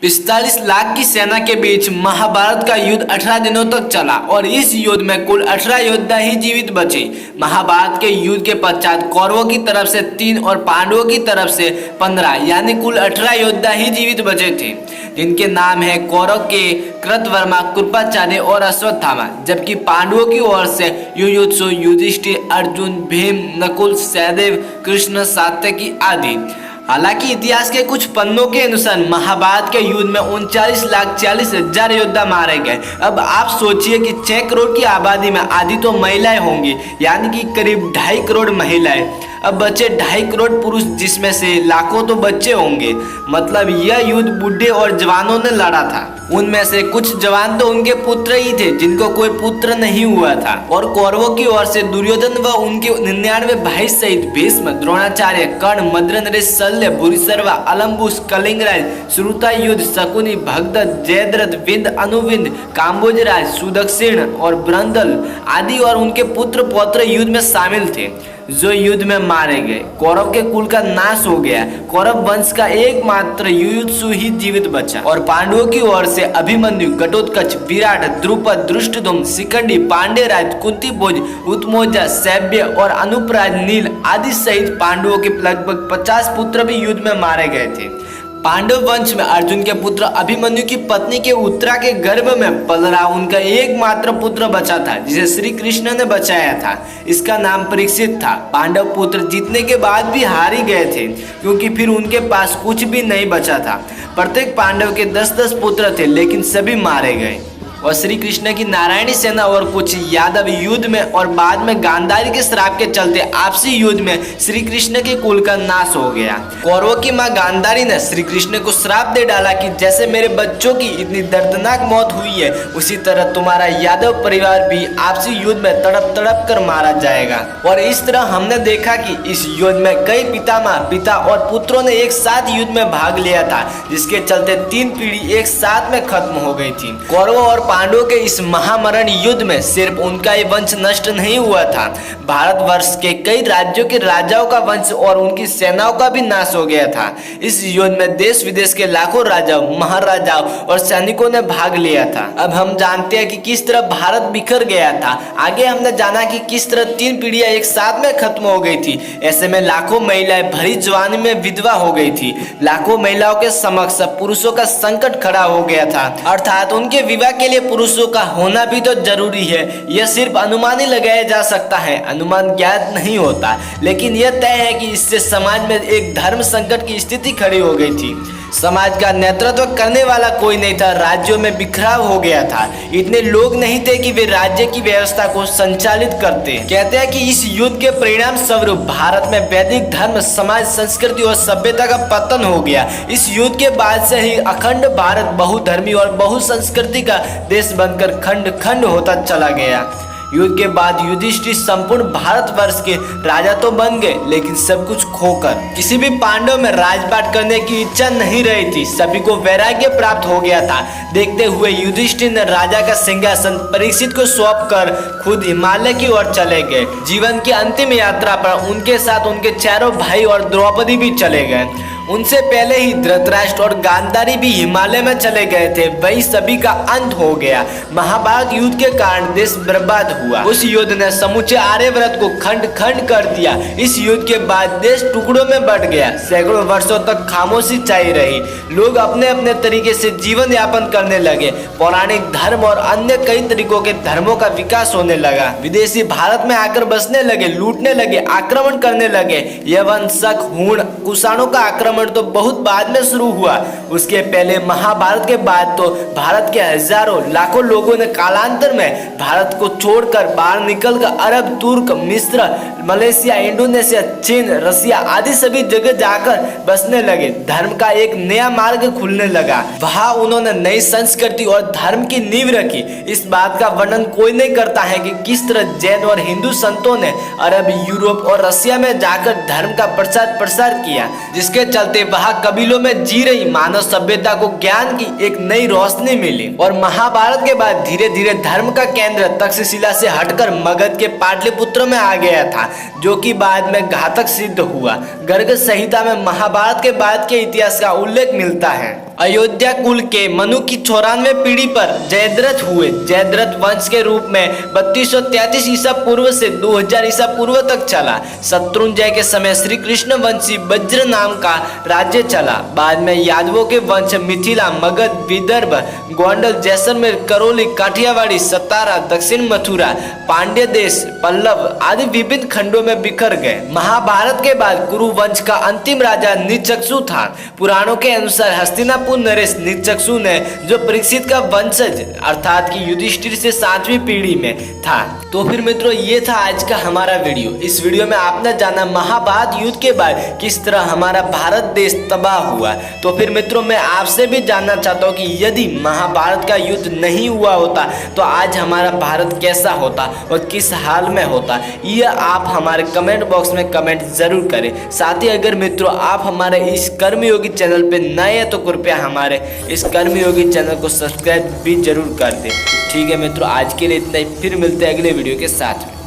45 लाख की सेना के बीच महाभारत का युद्ध 18 दिनों तक चला और इस युद्ध में कुल 18 योद्धा ही जीवित बचे। महाभारत के युद्ध के पश्चात कौरवों की तरफ से 3 और पांडवों की तरफ से 15 यानी कुल 18 योद्धा ही जीवित बचे थे, जिनके नाम है कौरव के कृतवर्मा, कृपाचार्य और अश्वत्थामा। जबकि पांडवों की ओर से युयुत्सु, युधिष्ठिर, अर्जुन, भीम, नकुल, सहदेव, कृष्ण, सात्यकी आदि। हालांकि इतिहास के कुछ पन्नों के अनुसार महाभारत के युद्ध में 39,40,000 योद्धा मारे गए। अब आप सोचिए कि 6 करोड़ की आबादी में आधी तो महिलाएं होंगी, यानी कि करीब 2.5 करोड़ महिलाएं। अब बचे 2.5 करोड़ पुरुष, जिसमें से लाखों तो बच्चे होंगे। मतलब यह युद्ध बूढ़े और जवानों ने लड़ा था। उनमें से कुछ जवान तो उनके पुत्र ही थे, जिनको कोई पुत्र नहीं हुआ था। और कौरवों की ओर से दुर्योधन व उनके 99 भाई सहित भीष्म, द्रोणाचार्य, कर्ण, मद्रनरेश, शल्य, भूरिश्रवा, अलम्बुस, कलिंगराज, श्रुतायुध, शकुनी, भगदत्त, जयद्रथ, विंध्य, अनुविंध्य, काम्बोजराज, सुदक्षिण और ब्रंदल आदि और उनके पुत्र पौत्र युद्ध में शामिल थे, जो युद्ध में मारे गए। कौरव के कुल का नाश हो गया। कौरव वंश का एकमात्र युयुत्सु ही जीवित बचा। और पांडवों की ओर से अभिमन्यु, घटोत्कच, विराट, द्रुपद, धृष्टद्युम्न, शिखंडी, पांड्यराज, कुंतीभोज, उत्मोजा, सैव्य और अनुपराज, नील आदि सहित पांडवों के लगभग 50 पुत्र भी युद्ध में मारे गए थे। पांडव वंश में अर्जुन के पुत्र अभिमन्यु की पत्नी के उत्तरा के गर्भ में पल रहा उनका एकमात्र पुत्र बचा था, जिसे श्री कृष्ण ने बचाया था। इसका नाम परीक्षित था। पांडव पुत्र जीतने के बाद भी हार ही गए थे, क्योंकि फिर उनके पास कुछ भी नहीं बचा था। प्रत्येक पांडव के 10-10 पुत्र थे, लेकिन सभी मारे गए। और श्री कृष्ण की नारायणी सेना और कुछ यादव युद्ध में और बाद में गांधारी के श्राप के चलते आपसी युद्ध में श्री कृष्ण के कुल का नाश हो गया। कौरवों की मां गांधारी ने श्री कृष्ण को श्राप दे डाला कि जैसे मेरे बच्चों की इतनी दर्दनाक मौत हुई है, उसी तरह तुम्हारा यादव परिवार भी आपसी युद्ध में तड़प तड़प कर मारा जाएगा। और इस तरह हमने देखा कि इस युद्ध में कई पिता और पुत्रों ने एक साथ युद्ध में भाग लिया था, जिसके चलते 3 पीढ़ी एक साथ में खत्म हो गई थी। कौरवों और पांडवों के इस महामरण युद्ध में सिर्फ उनका ही वंश नष्ट नहीं हुआ था, भारतवर्ष के कई राज्यों के राजाओं का वंश और उनकी सेनाओं का भी नाश हो गया था। इस युद्ध में देश विदेश के लाखों राजाओं, महाराजाओं और सैनिकों ने भाग लिया था। अब हम जानते हैं कि किस तरह भारत बिखर गया था। आगे हमने जाना कि किस तरह 3 पीढ़ियां एक साथ में खत्म हो गई थी। ऐसे में लाखों महिलाएं भरी जवानी में विधवा हो गई थी। लाखों महिलाओं के समक्ष पुरुषों का संकट खड़ा हो गया था, अर्थात उनके विवाह के लिए पुरुषों का होना भी तो जरूरी है। यह सिर्फ अनुमान ही लगाया जा सकता है, अनुमान ज्ञात नहीं होता। लेकिन यह तय है कि इससे समाज में एक धर्म संकट की स्थिति खड़ी हो गई थी। समाज का नेतृत्व करने वाला कोई नहीं था। राज्यों में बिखराव हो गया था। इतने लोग नहीं थे कि वे राज्य की व्यवस्था को संचालित करते। कहते हैं कि इस युद्ध के परिणाम स्वरूप भारत में वैदिक धर्म, समाज, संस्कृति और सभ्यता का पतन हो गया। इस युद्ध के बाद से ही अखंड भारत बहुधर्मी और बहुसंस्कृति का देश बनकर खंड खंड होता चला गया। युद्ध के बाद युधिष्ठिर संपूर्ण भारतवर्ष के राजा तो बन गए, लेकिन सब कुछ खोकर। किसी भी पांडव में राजपाट करने की इच्छा नहीं रही थी। सभी को वैराग्य प्राप्त हो गया था। देखते हुए युधिष्ठिर ने राजा का सिंहासन परीक्षित को सौंप कर खुद हिमालय की ओर चले गए। जीवन की अंतिम यात्रा पर उनके साथ उनके चारों भाई और द्रौपदी भी चले गए। उनसे पहले ही धृतराष्ट्र और गांधारी भी हिमालय में चले गए थे। वही सभी का अंत हो गया। महाभारत युद्ध के कारण देश बर्बाद हुआ। उस युद्ध ने समूचे आर्यव्रत को खंड खंड कर दिया। इस युद्ध के बाद देश टुकड़ों में बट गया। सैकड़ों वर्षों तक खामोशी छाई रही। लोग अपने अपने तरीके से जीवन यापन करने लगे। पौराणिक धर्म और अन्य कई तरीकों के धर्मों का विकास होने लगा। विदेशी भारत में आकर बसने लगे, लूटने लगे, आक्रमण करने लगे। यवन, शक, हूण, कुषाणों का आक्रमण तो बहुत बाद में शुरू हुआ। उसके पहले महाभारत के बाद तो भारत के हजारों लाखों लोगों ने कालांतर में भारत को छोड़कर बाहर निकलकर अरब, तुर्क, मिस्र, मलेशिया, इंडोनेशिया, चीन, रसिया आदि सभी जगह जाकर बसने लगे। धर्म का एक नया मार्ग खुलने लगा। वहां उन्होंने नई संस्कृति और धर्म की नींव रखी। इस बात का वर्णन कोई नहीं करता है कि किस तरह जैन और हिंदू संतों ने अरब, यूरोप और रसिया में जाकर धर्म का प्रसार किया, जिसके चलते वहां कबीलों में जी रही मानव सभ्यता को ज्ञान की एक नई रोशनी मिली। और महाभारत के बाद धीरे धीरे धर्म का केंद्र तक्षशिला से हटकर मगध के पाटलिपुत्र में आ गया था, जो कि बाद में घातक सिद्ध हुआ। गर्ग संहिता में महाभारत के बाद के इतिहास का उल्लेख मिलता है। अयोध्या कुल के मनु की 94 पीढ़ी पर जयद्रथ हुए। जयद्रथ वंश के रूप में 3233 ईसा पूर्व से 2000 ईसा पूर्व तक चला। शत्रुंजय के समय श्री कृष्ण वंशी वज्र नाम का राज्य चला। बाद में यादवों के वंश मिथिला, मगध, विदर्भ, गोंडल, जैसलमेर, करौली, काठियावाड़ी, सतारा, दक्षिण मथुरा, पांड्य देश, पल्लव आदि विभिन्न खंडों में बिखर गए। महाभारत के बाद कुरु वंश का अंतिम राजा निचक्षु था। पुराणों के अनुसार हस्तिनापुर नरेश निचक्षु ने, जो परीक्षित का वंशज अर्थात कि युधिष्ठिर से 7वीं पीढ़ी में था। तो फिर मित्रों, ये था आज का हमारा वीडियो। इस वीडियो में आपने जाना महाभारत युद्ध के बाद किस तरह हमारा भारत देश तबाह हुआ। तो फिर मित्रों, मैं आपसे भी जानना चाहता हूँ कि यदि महाभारत का युद्ध नहीं हुआ होता तो आज हमारा भारत कैसा होता और किस हाल में होता, यह आप हमारे कमेंट बॉक्स में कमेंट जरूर करें। साथ ही अगर मित्रों आप हमारे इस कर्मयोगी चैनल पे नए हैं तो कृपया हमारे इस कर्मयोगी चैनल को सब्सक्राइब भी जरूर कर दें। ठीक है मित्रों, आज के लिए इतना ही। फिर मिलते हैं अगले वीडियो के साथ में।